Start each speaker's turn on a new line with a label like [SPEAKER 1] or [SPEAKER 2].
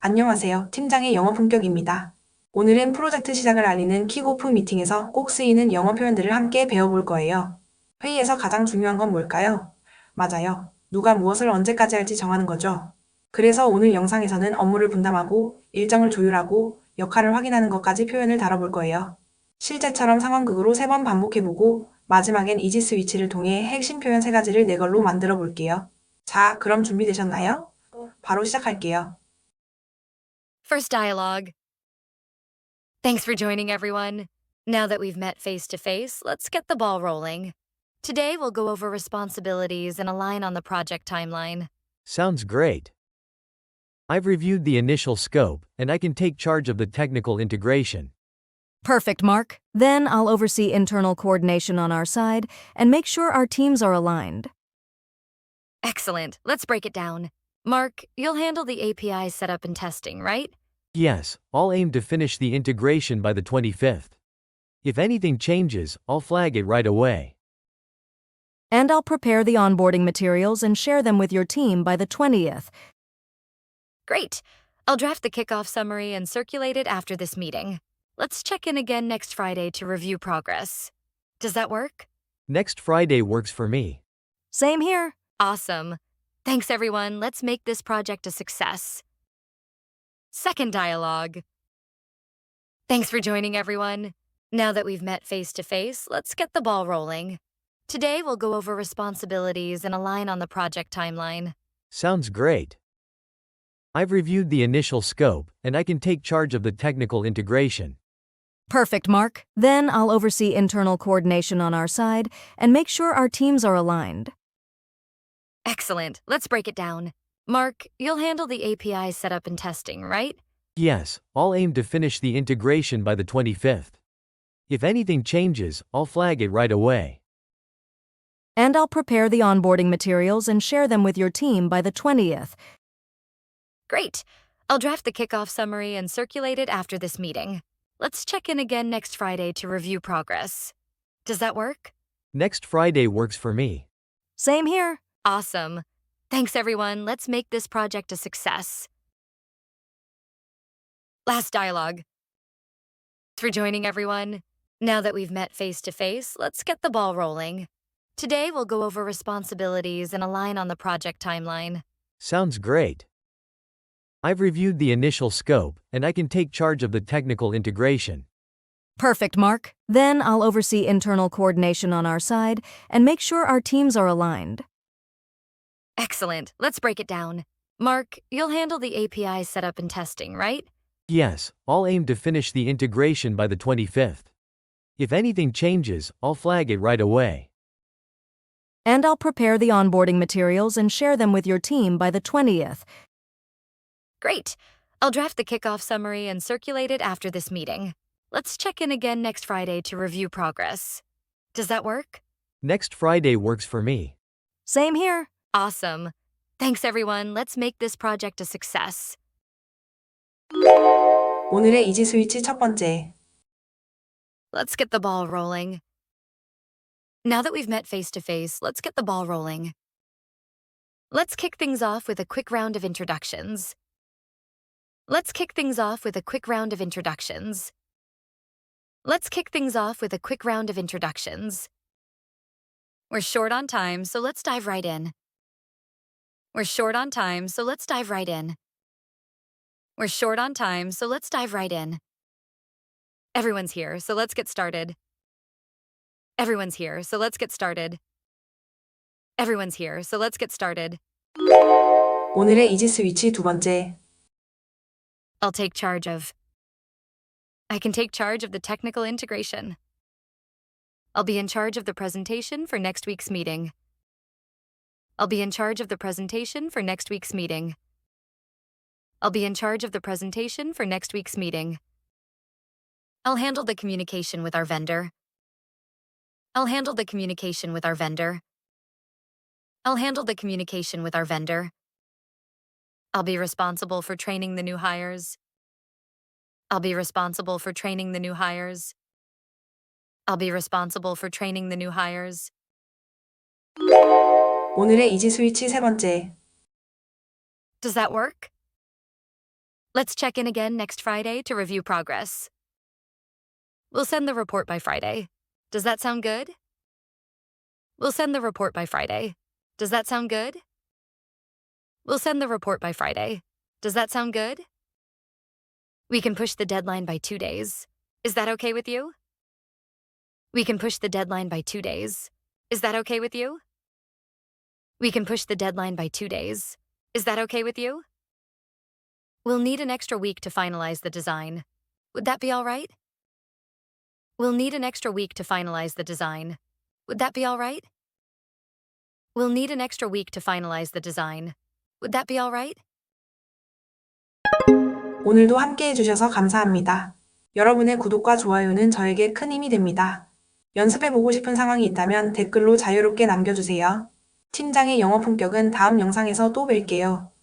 [SPEAKER 1] 안녕하세요. 팀장의 영어품격입니다. 오늘은 프로젝트 시작을 알리는 킥오프미팅에서 꼭 쓰이는 영어 표현들을 함께 배워볼 거예요. 회의에서 가장 중요한 건 뭘까요? 맞아요. 누가 무엇을 언제까지 할지 정하는 거죠. 그래서 오늘 영상에서는 업무를 분담하고 일정을 조율하고 역할을 확인하는 것까지 표현을 다뤄볼 거예요. 실제처럼 상황극으로 3번 반복해보고 마지막엔 이지 스위치를 통해 핵심 표현 3가지를 내 걸로 만들어 볼게요. 자, 그럼 준비되셨나요? 바로 시작할게요.
[SPEAKER 2] First dialogue. Thanks for joining, everyone. Now that we've met face to face, let's get the ball rolling. Today, we'll go over responsibilities and align on the project timeline.
[SPEAKER 3] Sounds great. I've reviewed the initial scope, and I can take charge of the technical integration.
[SPEAKER 4] Perfect, Mark. Then I'll oversee internal coordination on our side and make sure our teams are aligned.
[SPEAKER 2] Excellent. Let's break it down. Mark, you'll handle the API setup and testing, right?
[SPEAKER 3] Yes, I'll aim to finish the integration by the 25th. If anything changes, I'll flag it right away.
[SPEAKER 4] And I'll prepare the onboarding materials and share them with your team by the 20th.
[SPEAKER 2] Great. I'll draft the kickoff summary and circulate it after this meeting. Let's check in again next Friday to review progress. Does that work?
[SPEAKER 3] Next Friday works for me.
[SPEAKER 4] Same here.
[SPEAKER 2] Awesome. Thanks, everyone. Let's make this project a success. Second dialogue. Thanks for joining, everyone. Now that we've met face to face, let's get the ball rolling. Today, we'll go over responsibilities and align on the project timeline.
[SPEAKER 3] Sounds great. I've reviewed the initial scope, and I can take charge of the technical integration.
[SPEAKER 4] Perfect, Mark. Then I'll oversee internal coordination on our side and make sure our teams are aligned.
[SPEAKER 2] Excellent. Let's break it down. Mark, you'll handle the API setup and testing, right?
[SPEAKER 3] Yes, I'll aim to finish the integration by the 25th. If anything changes, I'll flag it right away.
[SPEAKER 4] And I'll prepare the onboarding materials and share them with your team by the 20th.
[SPEAKER 2] Great. I'll draft the kickoff summary and circulate it after this meeting. Let's check in again next Friday to review progress. Does that work?
[SPEAKER 3] Next Friday works for me.
[SPEAKER 4] Same here.
[SPEAKER 2] Awesome. Thanks, everyone. Let's make this project a success. Last dialogue. Thanks for joining, everyone. Now that we've met face to face, let's get the ball rolling. Today, we'll go over responsibilities and align on the project timeline.
[SPEAKER 3] Sounds great. I've reviewed the initial scope, and I can take charge of the technical integration.
[SPEAKER 4] Perfect, Mark. Then I'll oversee internal coordination on our side and make sure our teams are aligned.
[SPEAKER 2] Excellent. Let's break it down. Mark, you'll handle the API setup and testing, right?
[SPEAKER 3] Yes, I'll aim to finish the integration by the 25th. If anything changes, I'll flag it right away.
[SPEAKER 4] And I'll prepare the onboarding materials and share them with your team by the 20th.
[SPEAKER 2] Great. I'll draft the kickoff summary and circulate it after this meeting. Let's check in again next Friday to review progress. Does that work?
[SPEAKER 3] Next Friday works for me.
[SPEAKER 4] Same here.
[SPEAKER 2] Awesome. Thanks, everyone. Let's make this project a success.
[SPEAKER 1] 오늘의 이지 스위치 첫 번째.
[SPEAKER 2] Let's get the ball rolling. Now that we've met face to face, let's get the ball rolling. Let's kick things off with a quick round of introductions. Let's kick things off with a quick round of introductions. Let's kick things off with a quick round of introductions. We're short on time, so let's dive right in. We're short on time, so let's dive right in. We're short on time, so let's dive right in. Everyone's here, so let's get started. Everyone's here, so let's get started. Everyone's here, so let's get started.
[SPEAKER 1] 오늘의 이지 스위치 두 번째.
[SPEAKER 2] I can take charge of the technical integration. I'll be in charge of the presentation for next week's meeting. I'll be in charge of the presentation for next week's meeting. I'll be in charge of the presentation for next week's meeting. I'll handle the communication with our vendor. I'll handle the communication with our vendor. I'll handle the communication with our vendor. I'll be responsible for training the new hires. I'll be responsible for training the new hires. I'll be responsible for training the new hires.
[SPEAKER 1] 오늘의 이지 스위치 세 번째.
[SPEAKER 2] Does that work? Let's check in again next Friday to review progress. We'll send the report by Friday. Does that sound good? We'll send the report by Friday. Does that sound good? We'll send the report by Friday. Does that sound good? We can push the deadline by 2 days. Is that okay with you? We can push the deadline by 2 days. Is that okay with you? We can push the deadline by 2 days. Is that okay with you? We'll need an extra week to finalize the design. Would that be all right? We'll need an extra week to finalize the design. Would that be all right? We'll need an extra week to finalize the design. Would that be all right?
[SPEAKER 1] 오늘도 함께 해주셔서 감사합니다. 여러분의 구독과 좋아요는 저에게 큰 힘이 됩니다. 연습해보고 싶은 상황이 있다면 댓글로 자유롭게 남겨주세요. 팀장의 영어 품격은 다음 영상에서 또 뵐게요.